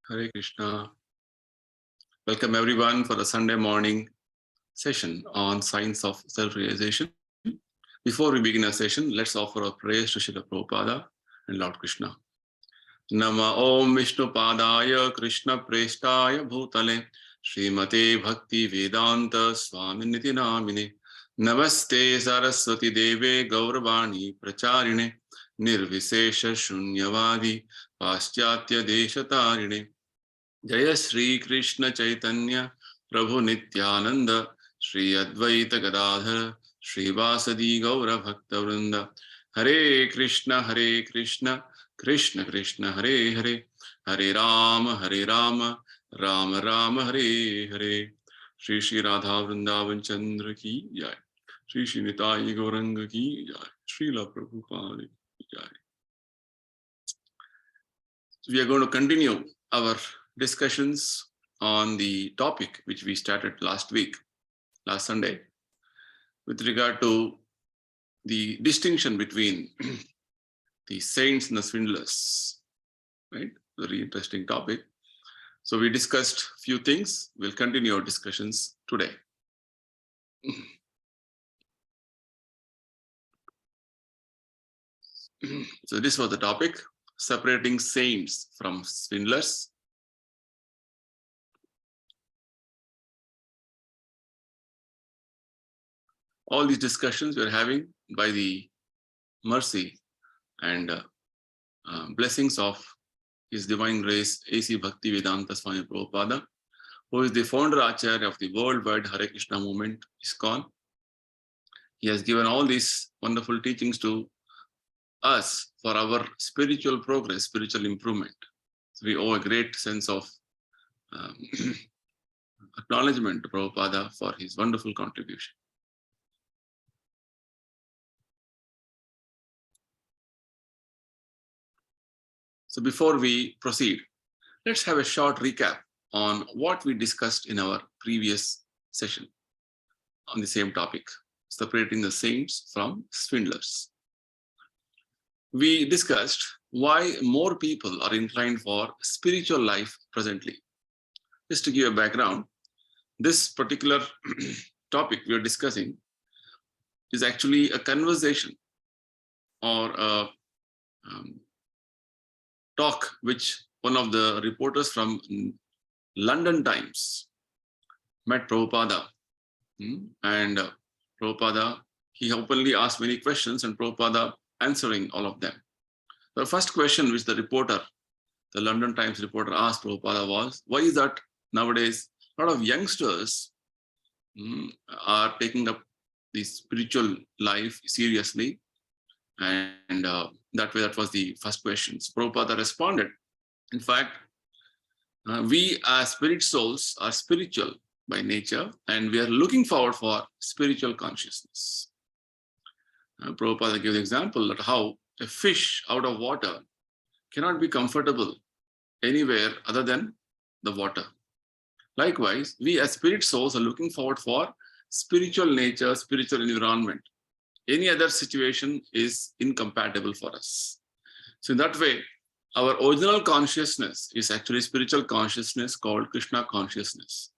Hare Krishna. Welcome everyone for the Sunday morning session on Science of Self-Realization. Before we begin our session, let's offer our praise to Srila Prabhupada and Lord Krishna. Nama Om Vishnu Padaya Krishna Preshtaya Bhutale Srimate Bhaktivedanta Swami Namine Namaste Saraswati Deve Gauravani Pracharine Nirvisesha Shunyavadi Paschatya Deshatarine Jaya Sri Krishna Chaitanya Prabhu Nityananda Sri Advaita Gadadhara Sri Vasadi Gaura Bhakta Vrinda Hare Krishna Krishna Krishna Hare Hare Hare Rama Rama Rama Hare Hare Shri Shri Radha Vrindavan Chandra ki Jai Shri Shri Nitai Gauranga ki Jai Srila Prabhupada ki Jai. So we are going to continue our discussions on the topic which we started last Sunday, with regard to the distinction between the saints and the swindlers, right? Very interesting topic. So we discussed a few things. We'll continue our discussions today. So this was the topic, separating saints from swindlers. All these discussions we're having by the mercy and blessings of His Divine Grace A.C. Bhaktivedanta Swami Prabhupada, who is the founder Acharya of the worldwide Hare Krishna movement, Iskcon. He has given all these wonderful teachings to us for our spiritual progress, spiritual improvement. So we owe a great sense of acknowledgement to Prabhupada for his wonderful contribution. So before we proceed, let's have a short recap on what we discussed in our previous session on the same topic, separating the saints from swindlers. We discussed why more people are inclined for spiritual life presently. Just to give a background, this particular topic we are discussing is actually a conversation or a talk which one of the reporters from London Times met Prabhupada, and Prabhupada, he openly asked many questions and Prabhupada answering all of them. The first question which the reporter, the London Times reporter, asked Prabhupada was, why is that nowadays a lot of youngsters are taking up the spiritual life seriously? And that was the first question. So Prabhupada responded, in fact, we as spirit souls are spiritual by nature, and we are looking forward for spiritual consciousness. Prabhupada gives the example that how a fish out of water cannot be comfortable anywhere other than the water. Likewise, we as spirit souls are looking forward for spiritual nature, spiritual environment. Any other situation is incompatible for us. So in that way, our original consciousness is actually spiritual consciousness called Krishna consciousness.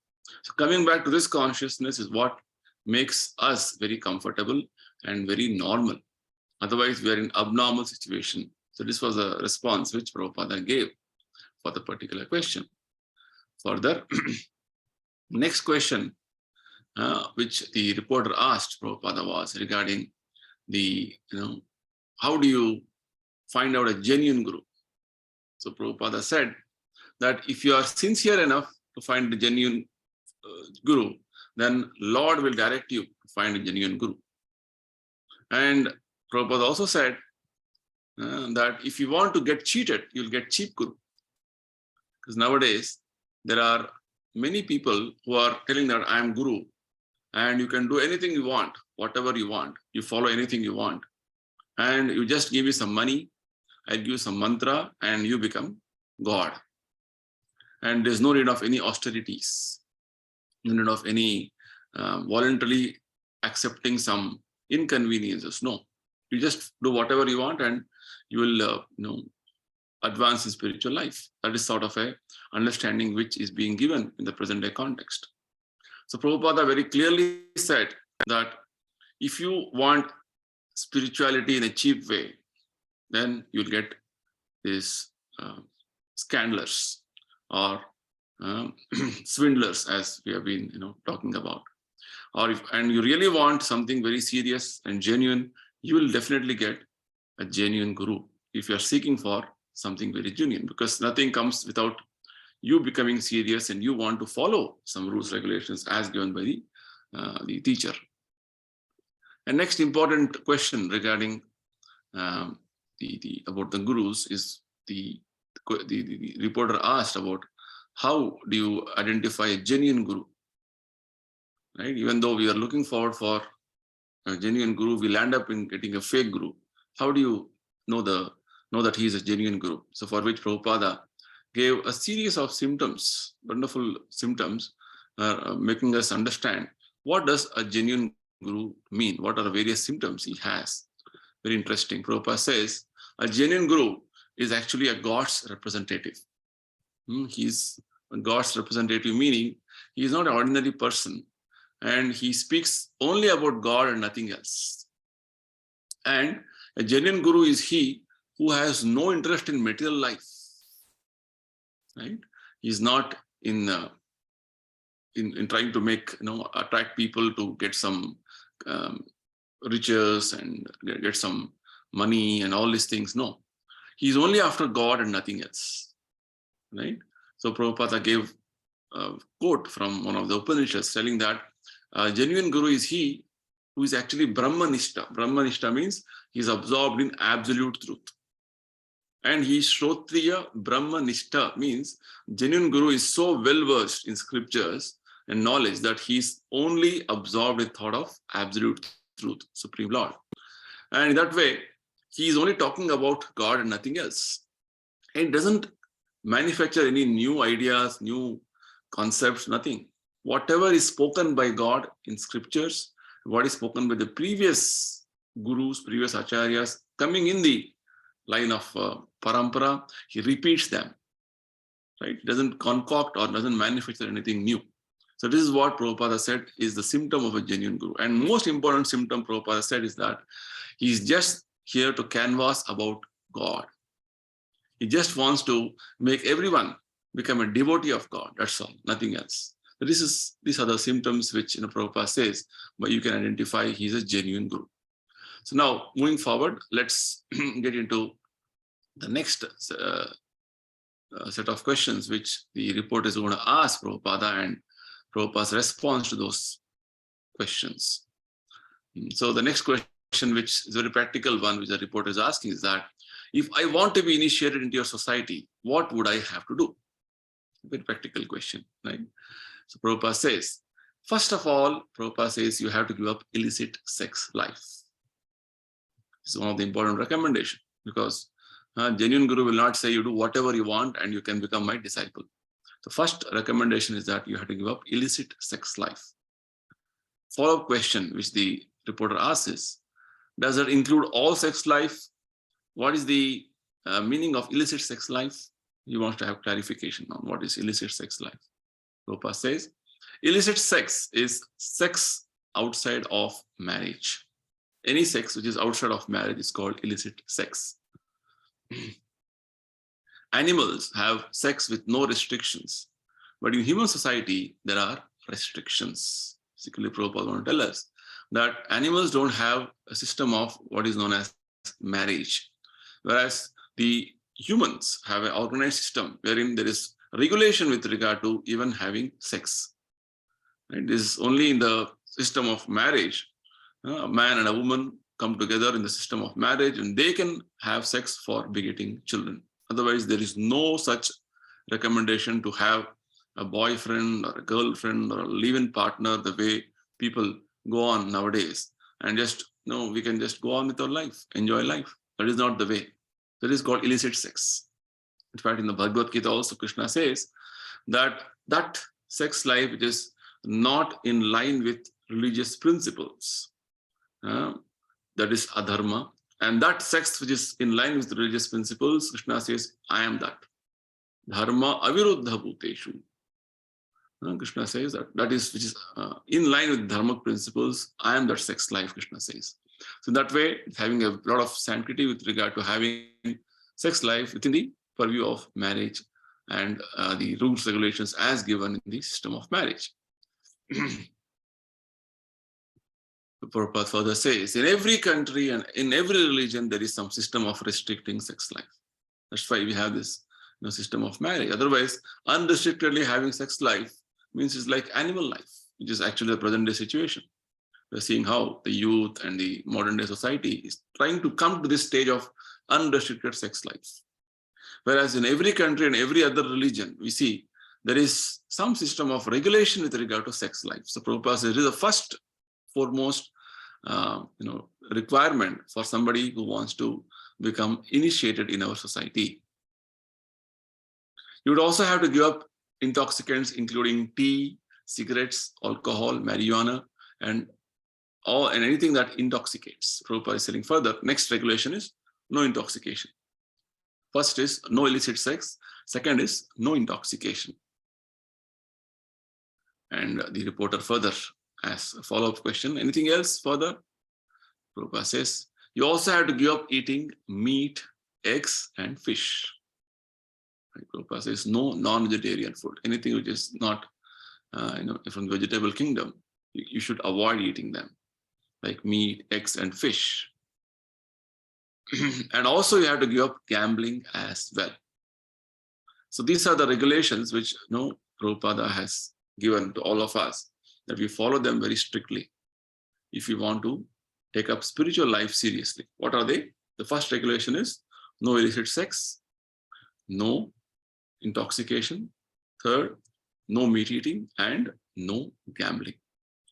So coming back to this consciousness is what makes us very comfortable and very normal. Otherwise, we are in abnormal situation. So this was a response which Prabhupada gave for the particular question. Further, next question which the reporter asked Prabhupada was regarding the, how do you find out a genuine guru? So Prabhupada said that if you are sincere enough to find the genuine guru, then Lord will direct you to find a genuine guru. And Prabhupada also said that if you want to get cheated, you'll get cheap guru. Because nowadays, there are many people who are telling that I am guru, and you can do anything you want, whatever you want. You follow anything you want. And you just give me some money, I'll give you some mantra, and you become God. And there's no need of any austerities, no need of any voluntarily accepting some inconveniences. No, you just do whatever you want, and you will advance in spiritual life. That is sort of a understanding which is being given in the present day context. So Prabhupada very clearly said that if you want spirituality in a cheap way, then you'll get these scandalers or swindlers, as we have been talking about. Or and you really want something very serious and genuine, you will definitely get a genuine guru if you are seeking for something very genuine, because nothing comes without you becoming serious and you want to follow some rules, regulations as given by the teacher. And next important question regarding about the gurus is the reporter asked about how do you identify a genuine guru, right? Even though we are looking forward for a genuine guru, we'll end up in getting a fake guru. How do you know that he is a genuine guru? So for which Prabhupada gave a series of symptoms, wonderful symptoms, making us understand what does a genuine guru mean? What are the various symptoms he has? Very interesting. Prabhupada says a genuine guru is actually a God's representative. He's a God's representative, meaning he is not an ordinary person and he speaks only about God and nothing else. And a genuine guru is he who has no interest in material life. Right? He's not in trying to make attract people to get some riches and get some money and all these things. No, he's only after God and nothing else. Right? So Prabhupada gave a quote from one of the Upanishads telling that a genuine guru is he who is actually Brahmanishta. Brahmanishta means he's absorbed in absolute truth. And he is Shrotriya Brahmanishta means genuine guru is so well versed in scriptures and knowledge that he is only absorbed in thought of absolute truth, Supreme Lord. And in that way, he is only talking about God and nothing else. And doesn't manufacture any new ideas, new concepts, nothing. Whatever is spoken by God in scriptures, what is spoken by the previous gurus, previous acharyas, coming in the line of parampara, he repeats them, right? He doesn't concoct or doesn't manufacture anything new. So this is what Prabhupada said is the symptom of a genuine guru. And most important symptom Prabhupada said is that he's just here to canvass about God. He just wants to make everyone become a devotee of God. That's all, nothing else. So these are the symptoms which Prabhupada says, but you can identify he's a genuine guru. So now moving forward, let's get into the next set of questions which the reporter is going to ask Prabhupada and Prabhupada's response to those questions. So the next question, which is a very practical one, which the reporter is asking is that, if I want to be initiated into your society, what would I have to do? Very practical question, right? So Prabhupada says, first of all, Prabhupada says you have to give up illicit sex life. It's one of the important recommendations, because genuine guru will not say you do whatever you want and you can become my disciple. The first recommendation is that you have to give up illicit sex life. Follow-up question which the reporter asks is, does that include all sex life? What is the meaning of illicit sex life? He wants to have clarification on what is illicit sex life. Prabhupada says, illicit sex is sex outside of marriage. Any sex which is outside of marriage is called illicit sex. Animals have sex with no restrictions, but in human society, there are restrictions. Basically, Prabhupada wants to tell us that animals don't have a system of what is known as marriage, whereas the humans have an organized system wherein there is regulation with regard to even having sex. It is only in the system of marriage, a man and a woman come together in the system of marriage and they can have sex for begetting children. Otherwise, there is no such recommendation to have a boyfriend or a girlfriend or a live-in partner the way people go on nowadays. And just, we can just go on with our life, enjoy life. That is not the way. That is called illicit sex. In fact, in the Bhagavad Gita also, Krishna says that sex life which is not in line with religious principles, that is adharma, And that sex which is in line with the religious principles, Krishna says, I am that. Dharma aviruddha bhuteshu. Krishna says that is which is in line with dharma principles. I am that sex life, Krishna says. So in that way, it's having a lot of sanctity with regard to having sex life within the purview of marriage and the rules, regulations as given in the system of marriage. The Prabhupada further says, in every country and in every religion, there is some system of restricting sex life. That's why we have this system of marriage. Otherwise, unrestrictedly having sex life means it's like animal life, which is actually the present day situation. We're seeing how the youth and the modern day society is trying to come to this stage of unrestricted sex life. Whereas in every country and every other religion, we see there is some system of regulation with regard to sex life. So Prabhupada says it is the first, foremost, requirement for somebody who wants to become initiated in our society. You would also have to give up intoxicants, including tea, cigarettes, alcohol, marijuana, and anything that intoxicates. Prabhupada is saying further, next regulation is no intoxication. First is no illicit sex. Second is no intoxication. And the reporter further asks a follow-up question. Anything else further? Prabhupada says, you also have to give up eating meat, eggs, and fish. Prabhupada says no non-vegetarian food. Anything which is not from the vegetable kingdom, you should avoid eating them, like meat, eggs, and fish. And also you have to give up gambling as well. So these are the regulations which Prabhupada has given to all of us, that we follow them very strictly if we want to take up spiritual life seriously. What are they? The first regulation is no illicit sex, no intoxication. Third, no meat eating, and no gambling.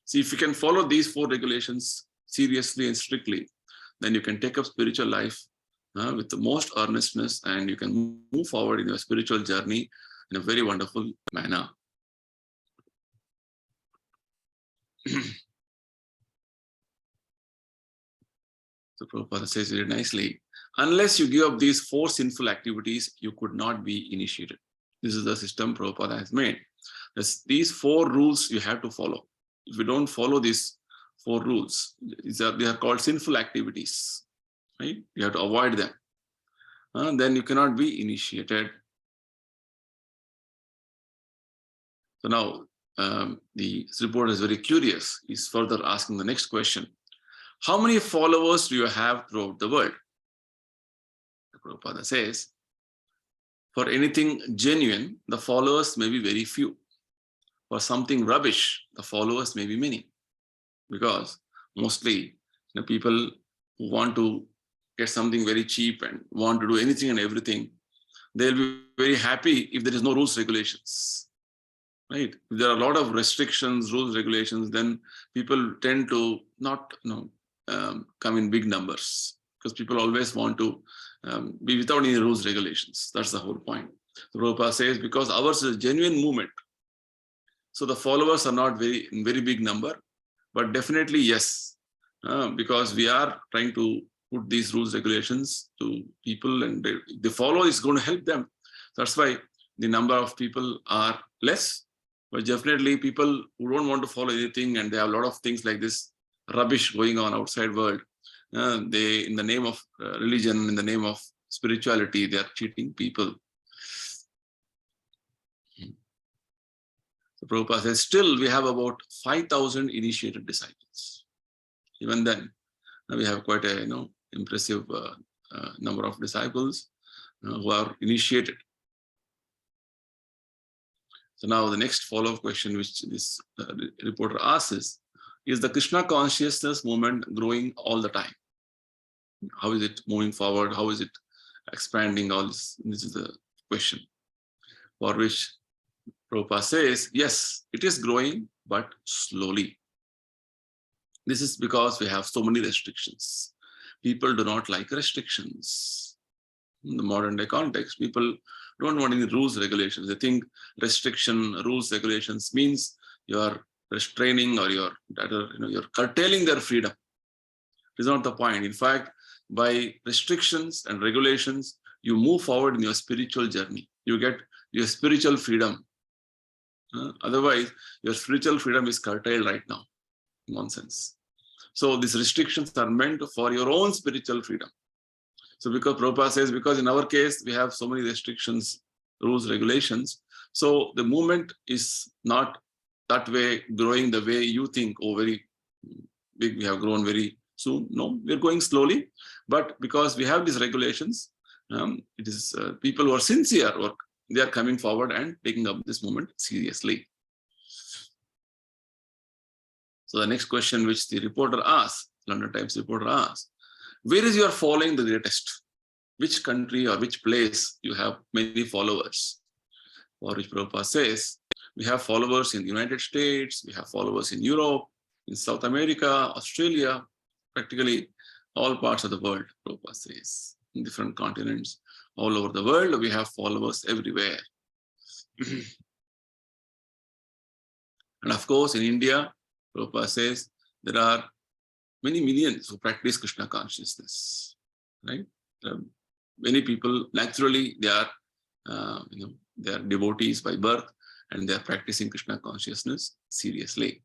See, if you can follow these 4 regulations seriously and strictly, then you can take up spiritual life with the most earnestness, and you can move forward in your spiritual journey in a very wonderful manner. So Prabhupada says very nicely, unless you give up these 4 sinful activities, you could not be initiated. This is the system Prabhupada has made. These 4 rules you have to follow. If you don't follow these 4 rules, they are called sinful activities, right? You have to avoid them. Then you cannot be initiated. So now the reporter is very curious. He's further asking the next question. How many followers do you have throughout the world? The Prabhupada says, for anything genuine, the followers may be very few. For something rubbish, the followers may be many. Because mostly people who want to get something very cheap and want to do anything and everything, they'll be very happy if there is no rules, regulations. Right? If there are a lot of restrictions, rules, regulations, then people tend to not come in big numbers, because people always want to be without any rules, regulations. That's the whole point. The Prabhupada says, because ours is a genuine movement, so the followers are not in very big number, but definitely yes, because we are trying to put these rules, regulations to people, and the follow is going to help them. That's why the number of people are less, but definitely people who don't want to follow anything, and they have a lot of things like this rubbish going on outside world, they, in the name of religion, in the name of spirituality, they are cheating people. So Prabhupada says, still we have about 5,000 initiated disciples. Even then, we have quite a impressive number of disciples who are initiated. So now the next follow-up question which this reporter asks is the Krishna consciousness movement growing all the time? How is it moving forward? How is it expanding? All this? This is the question, for which Prabhupada says, yes, it is growing, but slowly. This is because we have so many restrictions. People do not like restrictions. In the modern day context, people don't want any rules, regulations. They think restriction, rules, regulations means you are restraining or you're curtailing their freedom. It is not the point. In fact, by restrictions and regulations, you move forward in your spiritual journey. You get your spiritual freedom. Otherwise, your spiritual freedom is curtailed right now, in one sense. So these restrictions are meant for your own spiritual freedom. So because Prabhupada says, because in our case, we have so many restrictions, rules, regulations. So the movement is not that way growing the way you think, oh, very big, we have grown very soon. No, we're going slowly. But because we have these regulations, it is people who are sincere, or they are coming forward and taking up this movement seriously. So the next question which the reporter asked, London Times reporter asked, where is your following the greatest? Which country or which place you have many followers? For which Prabhupada says, we have followers in the United States, we have followers in Europe, in South America, Australia, practically all parts of the world, Prabhupada says, in different continents, all over the world, we have followers everywhere. And of course, in India, Prabhupada says, there are many millions who practice Krishna consciousness, right? Many people, naturally, they are, they are devotees by birth, and they are practicing Krishna consciousness seriously.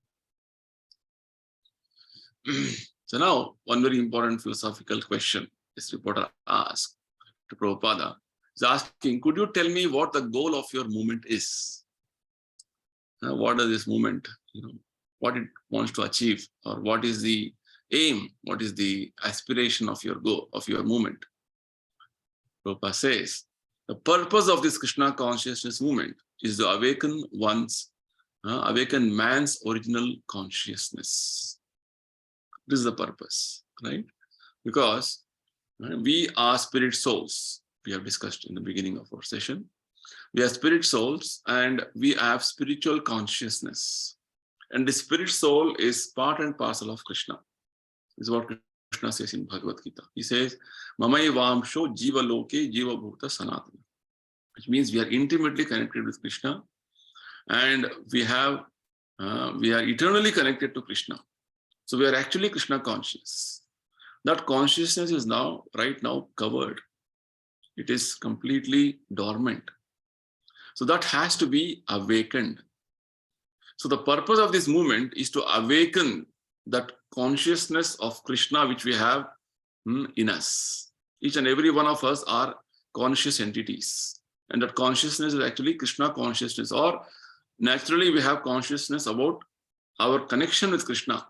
So now, one very important philosophical question this reporter asked to Prabhupada is asking, could you tell me what the goal of your movement is? What is this movement, what it wants to achieve, or what is the aim, what is the aspiration of your goal, of your movement? Prabhupada says, the purpose of this Krishna consciousness movement is to awaken man's original consciousness. This is the purpose, right? Because we are spirit souls. We have discussed in the beginning of our session. We are spirit souls and we have spiritual consciousness. And the spirit soul is part and parcel of Krishna. This is what Krishna says in Bhagavad Gita. He says, Mamai Vamsho Jiva Loke Jiva Bhuta Sanatana. Which means we are intimately connected with Krishna, and we are eternally connected to Krishna. So we are actually Krishna conscious. That consciousness is right now covered. It is completely dormant. So that has to be awakened. So the purpose of this movement is to awaken that consciousness of Krishna which we have in us. Each and every one of us are conscious entities. And that consciousness is actually Krishna consciousness, or naturally we have consciousness about our connection with Krishna.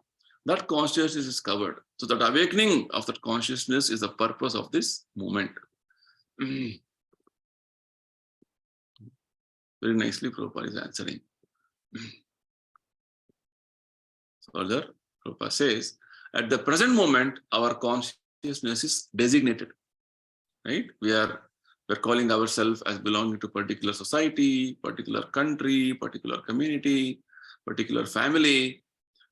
That consciousness is covered. So that awakening of that consciousness is the purpose of this movement. Very nicely Prabhupada is answering. Further, Prabhupada says, at the present moment, our consciousness is designated, right? We're calling ourselves as belonging to particular society, particular country, particular community, particular family,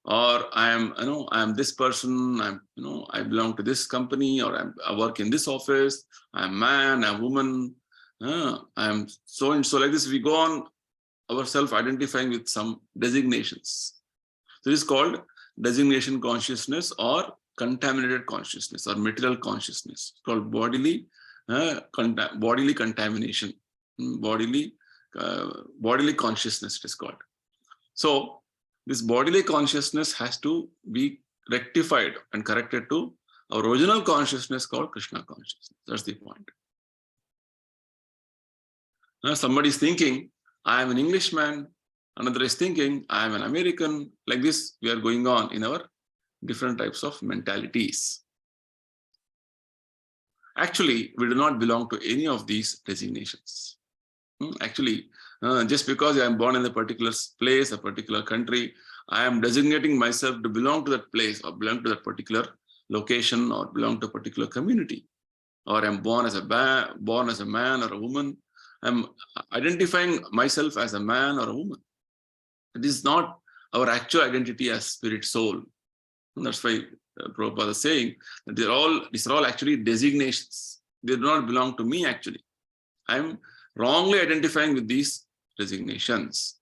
or I am this person, I belong to this company, or I work in this office, I'm man, I'm woman, I'm so and so. Like this, we go on ourselves identifying with some designations. So this is called designation consciousness, or contaminated consciousness, or material consciousness. It's called bodily contamination, bodily consciousness it is called. So this bodily consciousness has to be rectified and corrected to our original consciousness called Krishna consciousness. That's the point. Now somebody is thinking, I am an Englishman. Another is thinking, I am an American. Like this, we are going on in our different types of mentalities. Actually, we do not belong to any of these designations. Actually, just because I am born in a particular place, a particular country, I am designating myself to belong to that place, or belong to that particular location, or belong to a particular community, or I am born as a man or a woman. I am identifying myself as a man or a woman. This is not our actual identity as spirit soul. And that's why Prabhupada is saying that these are all actually designations. They do not belong to me actually. I am wrongly identifying with these designations.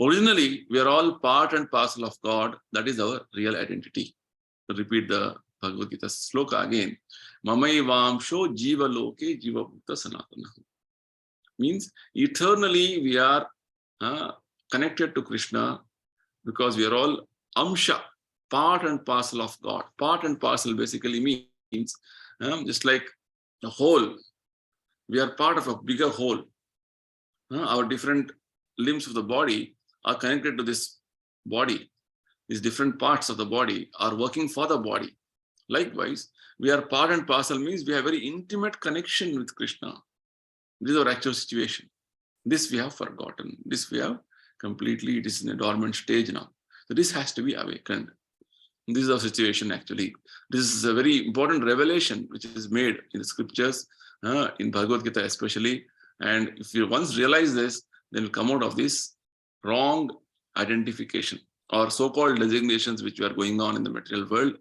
Originally, we are all part and parcel of God. That is our real identity. repeat the Bhagavad Gita sloka again. Mamai vamsho jiva loke jiva bhukta sanatana. Means eternally we are connected to Krishna because we are all amsha, part and parcel of God. Part and parcel basically means just like a whole. We are part of a bigger whole. Our different limbs of the body are connected to this body. These different parts of the body are working for the body. Likewise, we are part and parcel means we have very intimate connection with Krishna. This is our actual situation. This we have forgotten. This we have completely, it is in a dormant stage now. So this has to be awakened. This is our situation actually. This is a very important revelation which is made in the scriptures, in Bhagavad Gita especially. And if you once realize this, then you'll come out of this wrong identification or so-called designations which are going on in the material world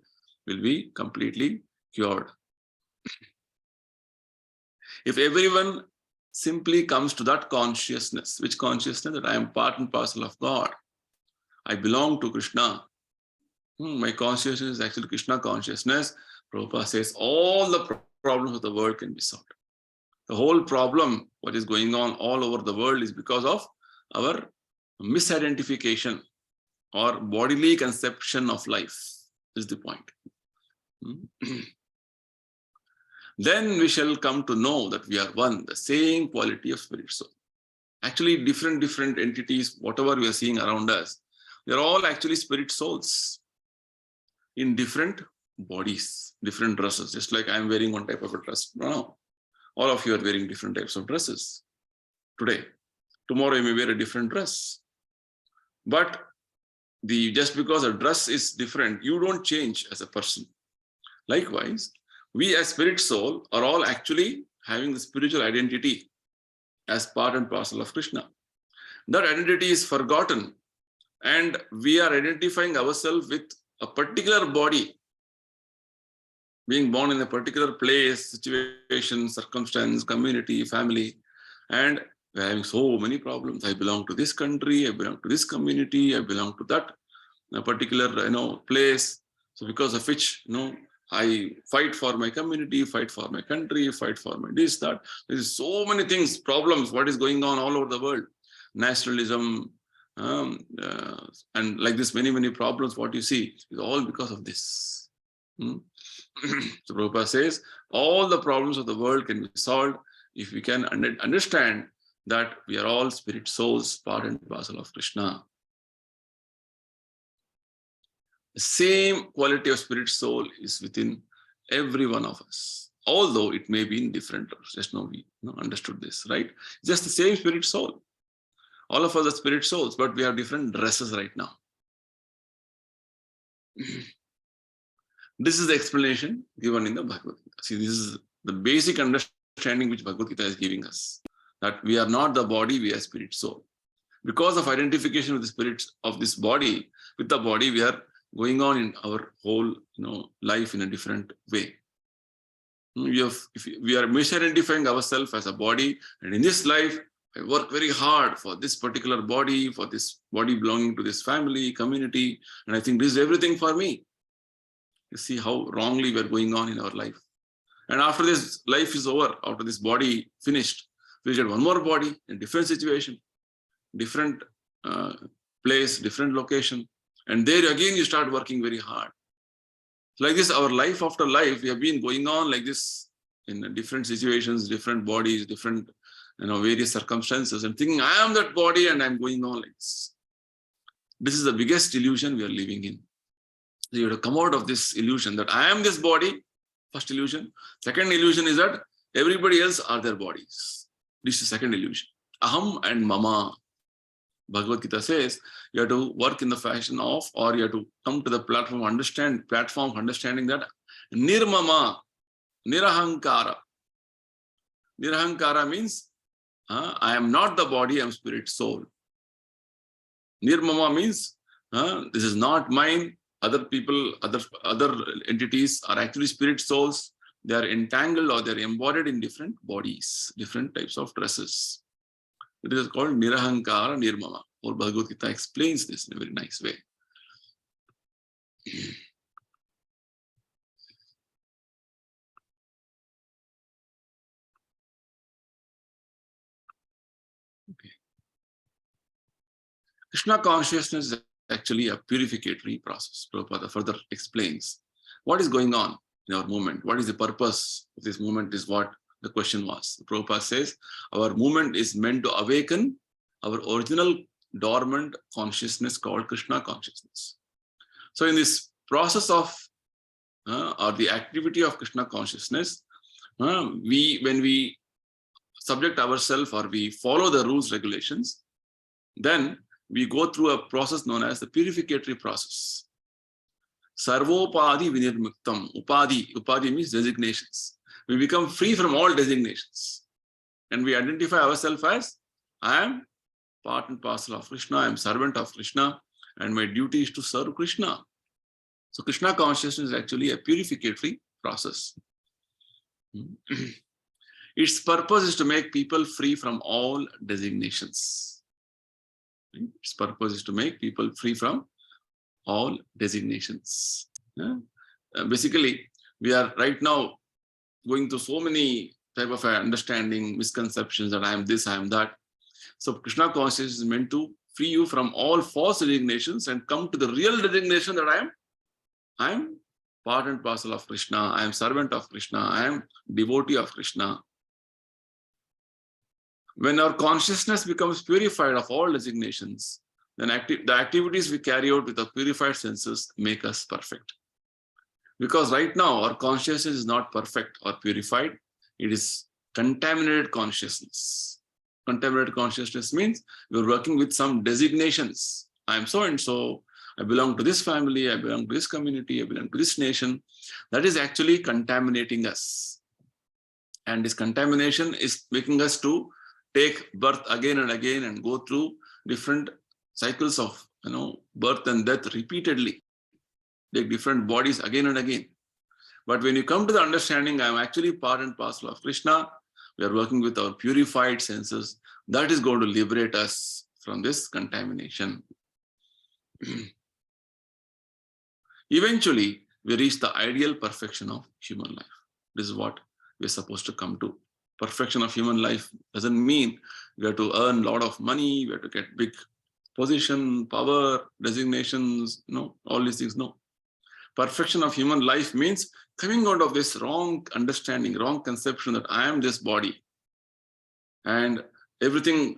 will be completely cured. If everyone simply comes to that consciousness, which consciousness? That I am part and parcel of God. I belong to Krishna. My consciousness is actually Krishna consciousness. Prabhupada says all the problems of the world can be solved. The whole problem, what is going on all over the world, is because of our misidentification or bodily conception of life, is the point. Then we shall come to know that we are one, the same quality of spirit soul. Actually, different entities, whatever we are seeing around us, they are all actually spirit souls in different bodies, different dresses. Just like I am wearing one type of a dress now. All of you are wearing different types of dresses today. Tomorrow you may wear a different dress. But just because a dress is different, you don't change as a person. Likewise, we as spirit soul are all actually having the spiritual identity as part and parcel of Krishna. That identity is forgotten and we are identifying ourselves with a particular body, being born in a particular place, situation, circumstance, community, family, and we're having so many problems. I belong to this country, I belong to this community, I belong to that particular place. So because of which, I fight for my community, fight for my country, fight for my this, that. There's so many things, problems, what is going on all over the world. Nationalism, and like this, many problems, what you see is all because of this. So Prabhupada says, all the problems of the world can be solved if we can understand that we are all spirit souls, part and parcel of Krishna. The same quality of spirit soul is within every one of us, although it may be in different terms. Just now we understood this, right? Just the same spirit soul. All of us are spirit souls, but we have different dresses right now. This is the explanation given in the Bhagavad Gita. See, this is the basic understanding which Bhagavad Gita is giving us, that we are not the body, we are spirit soul. Because of identification with the spirits of this body, with the body, we are going on in our whole life in a different way. We are misidentifying ourselves as a body, and in this life, I work very hard for this particular body, for this body belonging to this family, community, and I think this is everything for me. You see how wrongly we are going on in our life. And after this life is over, after this body finished, we'll get one more body in different situation, different place, different location. And there again, you start working very hard. Like this, our life after life, we have been going on like this in different situations, different bodies, different various circumstances, and thinking, I am that body and I'm going on like this. This is the biggest illusion we are living in. So you have to come out of this illusion that I am this body, first illusion. Second illusion is that everybody else are their bodies. This is the second illusion. Aham and mama. Bhagavad Gita says you have to work in the fashion of, or you have to come to the platform of understanding that nirmama, nirahankara. Nirahankara means I am not the body, I am spirit soul. Nirmama means this is not mine. Other people, other entities are actually spirit souls. They are entangled or they are embodied in different bodies, different types of dresses. It is called Nirahankara Nirmama. Or Bhagavad Gita explains this in a very nice way. Krishna consciousness is actually a purificatory process. Prabhupada further explains what is going on in our movement. What is the purpose of this movement is what the question was. Prabhupada says our movement is meant to awaken our original dormant consciousness called Krishna consciousness. So in this process of or the activity of Krishna consciousness, when we subject ourselves or we follow the rules, regulations, then we go through a process known as the purificatory process. Sarvopadi vinirmuktam. Upadi means designations. We become free from all designations. And we identify ourselves as, I am part and parcel of Krishna, I am servant of Krishna, and my duty is to serve Krishna. So Krishna consciousness is actually a purificatory process. Its purpose is to make people free from all designations. Its purpose is to make people free from all designations. Basically, we are right now going through so many type of understanding, misconceptions that I am this, I am that. So Krishna consciousness is meant to free you from all false designations and come to the real designation that I am part and parcel of Krishna, I am servant of Krishna, I am devotee of Krishna. When our consciousness becomes purified of all designations, then the activities we carry out with our purified senses make us perfect. Because right now our consciousness is not perfect or purified, it is contaminated consciousness. Contaminated consciousness means you're working with some designations. I am so and so, I belong to this family, I belong to this community, I belong to this nation. That is actually contaminating us. And this contamination is making us to take birth again and again and go through different cycles of birth and death repeatedly. Take different bodies again and again. But when you come to the understanding, I am actually part and parcel of Krishna, we are working with our purified senses, that is going to liberate us from this contamination. Eventually, we reach the ideal perfection of human life. This is what we're supposed to come to. Perfection of human life doesn't mean we have to earn a lot of money, we have to get big position, power, designations, all these things, no. Perfection of human life means coming out of this wrong understanding, wrong conception that I am this body and everything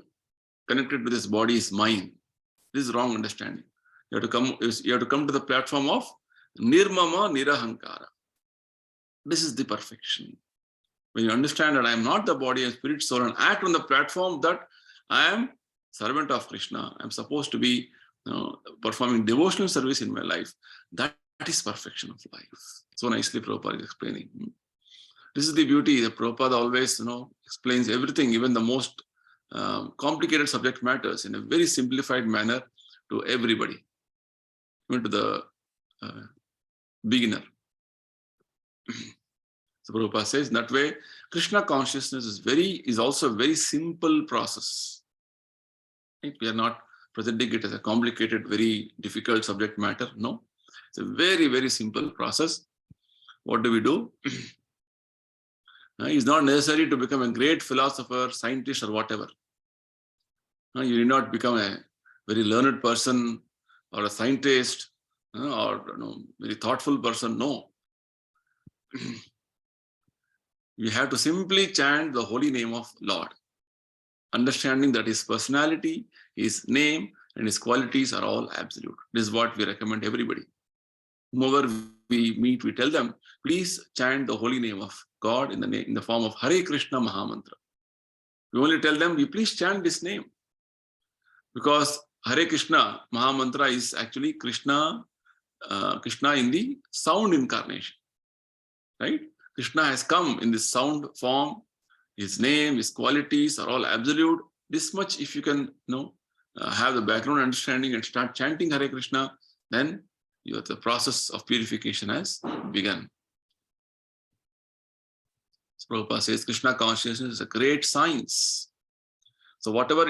connected to this body is mine. This is wrong understanding. You have to come to the platform of Nirmama Nirahankara. This is the perfection. When you understand that I am not the body and spirit, soul, and act on the platform that I am servant of Krishna, I'm supposed to be performing devotional service in my life, that is perfection of life. So nicely Prabhupada is explaining. This is the beauty that Prabhupada always explains everything, even the most complicated subject matters in a very simplified manner to everybody, even to the beginner. So Prabhupada says that way, Krishna consciousness is also a very simple process. Right? We are not presenting it as a complicated, very difficult subject matter. No, it's a very, very simple process. What do? It's not necessary to become a great philosopher, scientist, or whatever. You need not become a very learned person or a scientist or very thoughtful person. No. We have to simply chant the holy name of Lord, understanding that his personality, his name, and his qualities are all absolute. This is what we recommend everybody. Whomever we meet, we tell them, please chant the holy name of God in the form of Hare Krishna Mahamantra. We only tell them, we please chant this name. Because Hare Krishna Mahamantra is actually Krishna in the sound incarnation. Right? Krishna has come in this sound form. His name, his qualities are all absolute. This much, if you can have the background understanding and start chanting Hare Krishna, then the process of purification has begun. So Prabhupada says Krishna consciousness is a great science. So whatever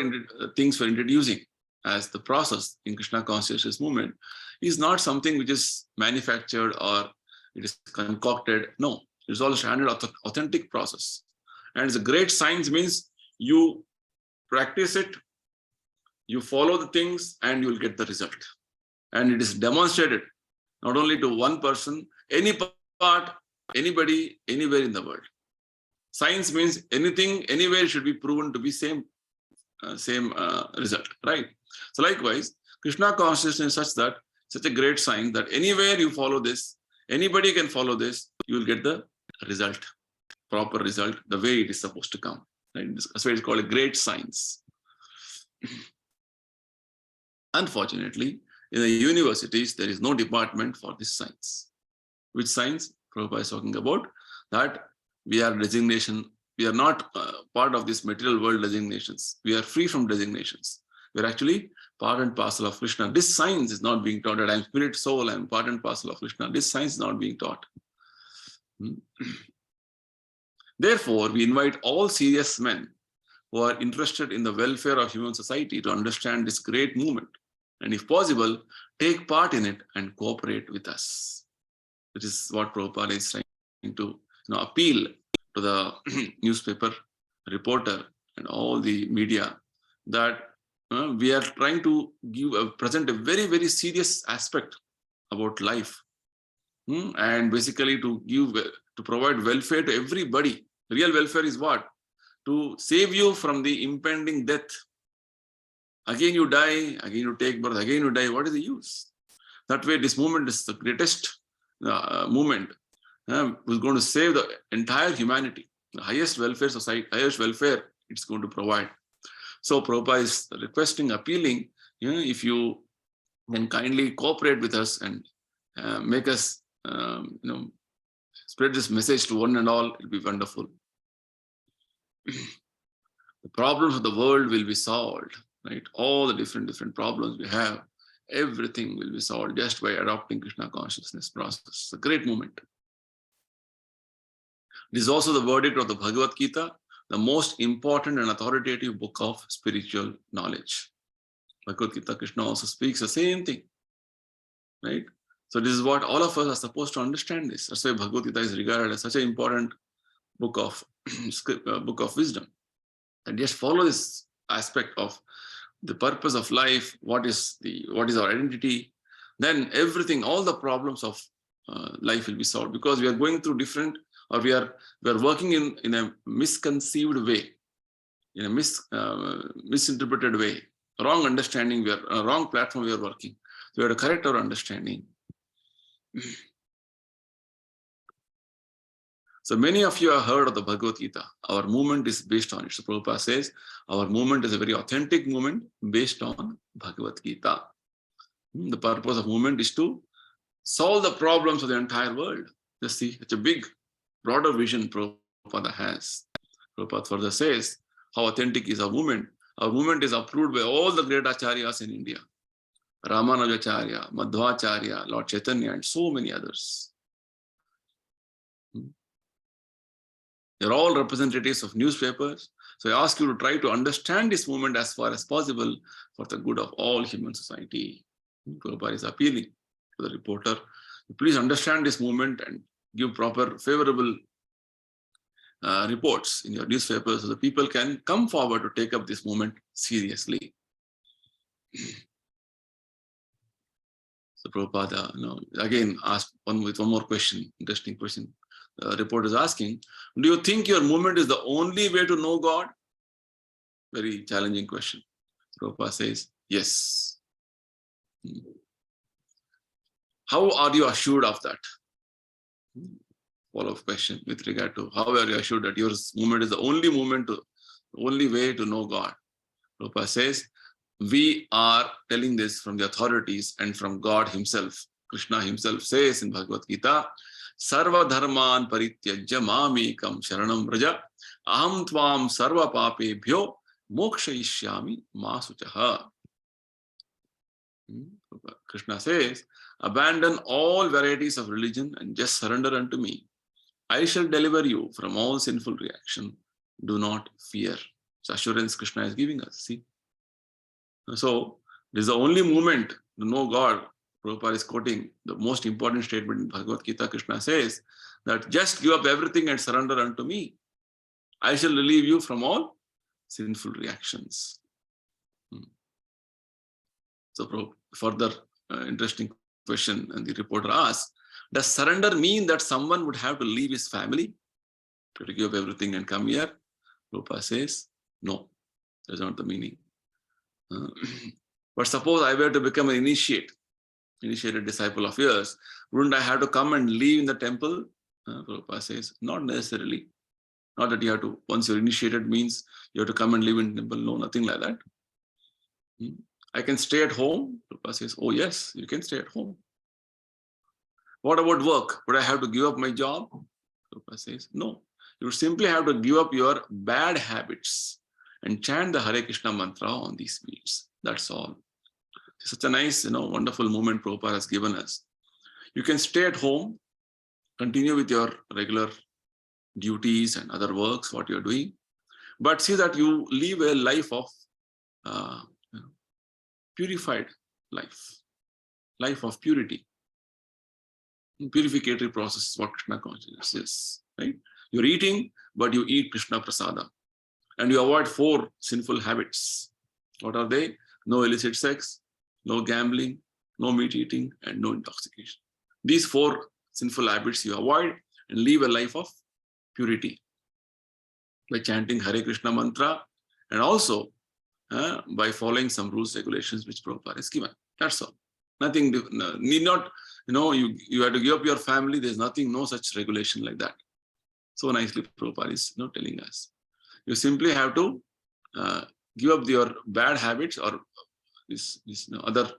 things we're introducing as the process in Krishna consciousness movement is not something which is manufactured or it is concocted. No, it's all a standard authentic process. And it's a great science means you practice it You follow the things and you will get the result. And it is demonstrated not only to one person, any part, anybody, anywhere in the world. Science means anything, anywhere should be proven to be same result, right? So likewise, Krishna consciousness is such a great science that anywhere you follow this, anybody can follow this, you will get the result, proper result, the way it is supposed to come. Right? That's why it's called a great science. Unfortunately, in the universities, there is no department for this science. Which science? Prabhupada is talking about that we are designation. We are not part of this material world designations. We are free from designations. We are actually part and parcel of Krishna. This science is not being taught that I am spirit, soul, I am part and parcel of Krishna. This science is not being taught. Therefore, we invite all serious men who are interested in the welfare of human society to understand this great movement. And if possible, take part in it and cooperate with us. This is what Prabhupada is trying to appeal to the newspaper reporter and all the media, that we are trying to present a very, very serious aspect about life, and basically to provide welfare to everybody. Real welfare is what? To save you from the impending death. Again you die, again you take birth, again you die. What is the use? That way, this movement is the greatest movement. Who's going to save the entire humanity. The highest welfare society, highest welfare it's going to provide. So Prabhupada is requesting, appealing, if you can kindly cooperate with us and make us, spread this message to one and all, it'll be wonderful. The problems of the world will be solved, right? All the different problems we have, everything will be solved just by adopting Krishna consciousness process. It's a great movement. This is also the verdict of the Bhagavad Gita, the most important and authoritative book of spiritual knowledge. Bhagavad Gita, Krishna also speaks the same thing, right? So this is what all of us are supposed to understand this. That's why Bhagavad Gita is regarded as such an important book of wisdom. And just follow this aspect of the purpose of life, what is our identity, then everything, all the problems of life will be solved, because we are going through different, or we are working in a misconceived way, in a misinterpreted way, wrong understanding, we are on a wrong platform we are working. So we have to correct our understanding. So many of you have heard of the Bhagavad Gita. Our movement is based on it. So Prabhupada says, our movement is a very authentic movement based on Bhagavad Gita. The purpose of movement is to solve the problems of the entire world. Just see, it's a big, broader vision Prabhupada has. Prabhupada further says, how authentic is our movement? Our movement is approved by all the great acharyas in India. Ramanujacharya, Madhvacharya, Lord Chaitanya, and so many others. They're all representatives of newspapers. So I ask you to try to understand this movement as far as possible for the good of all human society. Prabhupada is appealing to the reporter, please understand this movement and give proper, favorable reports in your newspapers so the people can come forward to take up this movement seriously. So Prabhupada, again asked one more question, interesting question. The reporter is asking, do you think your movement is the only way to know God? Very challenging question. Prabhupada says, yes. How are you assured of that? Follow-up question with regard to how are you assured that your movement is the only way to know God? Prabhupada says, we are telling this from the authorities and from God himself. Krishna himself says in Bhagavad Gita, Sarva dharman parityajya mamekam sharanam vraja aham tvam sarva papebhyo mokshayishyami masuchaha. Krishna says, abandon all varieties of religion and just surrender unto me. I shall deliver you from all sinful reaction. Do not fear. So assurance Krishna is giving us. See? So this is the only movement to know God. Prabhupada is quoting the most important statement in Bhagavad Gita. Krishna says that just give up everything and surrender unto me. I shall relieve you from all sinful reactions. So further interesting question, and the reporter asks, does surrender mean that someone would have to leave his family to give up everything and come here? Prabhupada says, no, that's not the meaning. But suppose I were to become an initiated disciple of yours, wouldn't I have to come and live in the temple? Prabhupada says, not necessarily. Not that you have to, once you're initiated means you have to come and live in temple. No, nothing like that. I can stay at home. Prabhupada says, oh yes, you can stay at home. What about work? Would I have to give up my job? Prabhupada says, no. You simply have to give up your bad habits and chant the Hare Krishna mantra on these fields. That's all. It's such a nice, wonderful moment Prabhupada has given us. You can stay at home, continue with your regular duties and other works, what you're doing, but see that you live a life of purified life of purity. Purificatory process is what Krishna consciousness is, right? You're eating, but you eat Krishna prasada. And you avoid 4 sinful habits. What are they? No illicit sex, no gambling, no meat eating, and no intoxication. These 4 sinful habits you avoid and live a life of purity by chanting Hare Krishna mantra, and also by following some rules, regulations which Prabhupada has given. That's all. Nothing, need not, you have to give up your family. There's nothing, no such regulation like that. So nicely Prabhupada is telling us. You simply have to give up your bad habits or other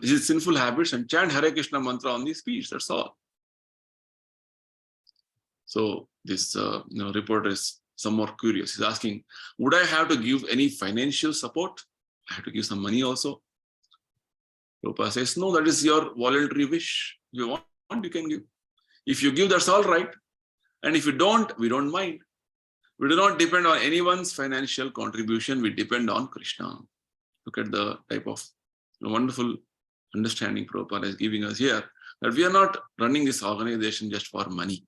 these sinful habits and chant Hare Krishna mantra on these feet. That's all. So this reporter is somewhat curious. He's asking, would I have to give any financial support? I have to give some money also. Prabhupada says, no, that is your voluntary wish. If you want, you can give. If you give, that's all right. And if you don't, we don't mind. We do not depend on anyone's financial contribution. We depend on Krishna. Look at the type of wonderful understanding Prabhupada is giving us here, that we are not running this organization just for money.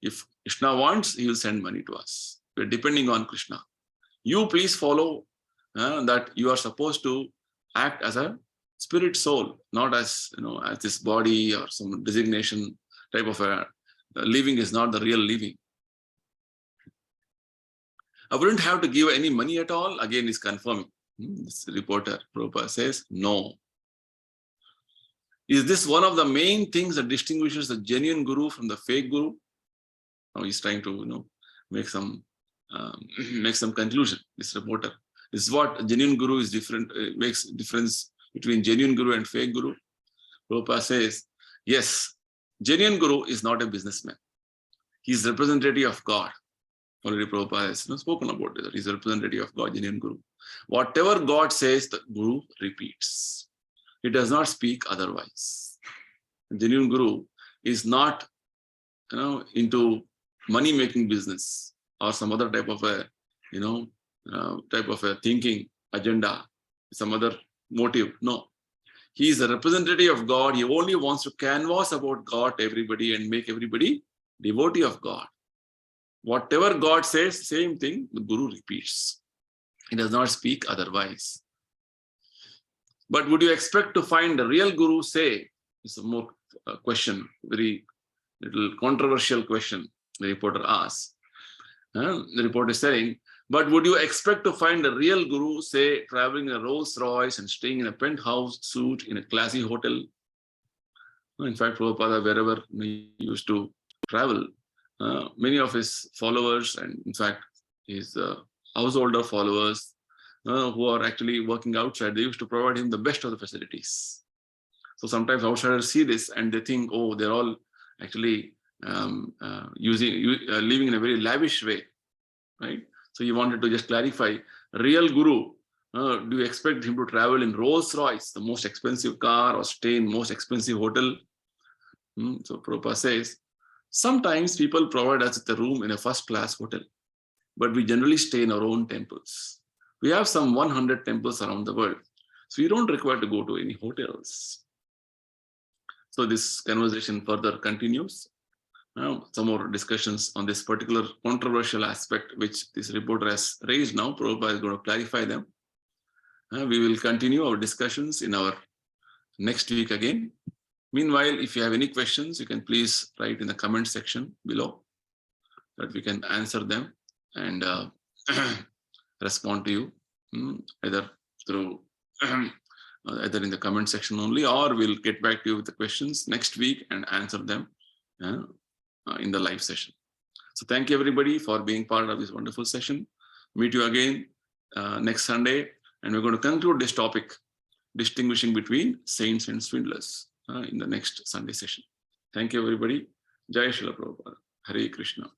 If Krishna wants, he will send money to us. We're depending on Krishna. You please follow that you are supposed to act as a spirit soul, not as as this body or some designation type of a living is not the real living. I wouldn't have to give any money at all. Again, is confirming. This reporter, Prabhupada says, no. Is this one of the main things that distinguishes the genuine guru from the fake guru? Now he's trying to make some conclusion. This reporter, this is what genuine guru is different. Makes difference between genuine guru and fake guru. Prabhupada says, yes, genuine guru is not a businessman. He's representative of God. Already Prabhupada has spoken about it. He's a representative of God, genuine guru. Whatever God says, the guru repeats. He does not speak otherwise. A genuine guru is not into money-making business or some other type of a thinking agenda, some other motive. No. He is a representative of God. He only wants to canvass about God to everybody and make everybody devotee of God. Whatever God says, same thing, the guru repeats. He does not speak otherwise. But would you expect to find the real guru say, it's a more question, very little controversial question the reporter asks. The reporter is saying, but would you expect to find a real guru, say, traveling in a Rolls Royce and staying in a penthouse suite in a classy hotel? In fact, Prabhupada, wherever he used to travel, many of his followers, and in fact, his householder followers who are actually working outside, they used to provide him the best of the facilities. So sometimes outsiders see this and they think, oh, they're all actually living in a very lavish way, right? So he wanted to just clarify, real guru, do you expect him to travel in Rolls Royce, the most expensive car, or stay in most expensive hotel? So Prabhupada says, sometimes people provide us with a room in a first-class hotel, but we generally stay in our own temples. We have some 100 temples around the world, so you don't require to go to any hotels. So this conversation further continues. Now, some more discussions on this particular controversial aspect which this reporter has raised now. Prabhupada is going to clarify them. We will continue our discussions in our next week again. Meanwhile, if you have any questions, you can please write in the comment section below, that we can answer them and respond to you, either through either in the comment section only, or we'll get back to you with the questions next week and answer them in the live session. So thank you everybody for being part of this wonderful session. Meet you again next Sunday, and we're going to conclude this topic, distinguishing between saints and swindlers, in the next Sunday session. Thank you everybody. Jai Srila Prabhupada. Hare Krishna.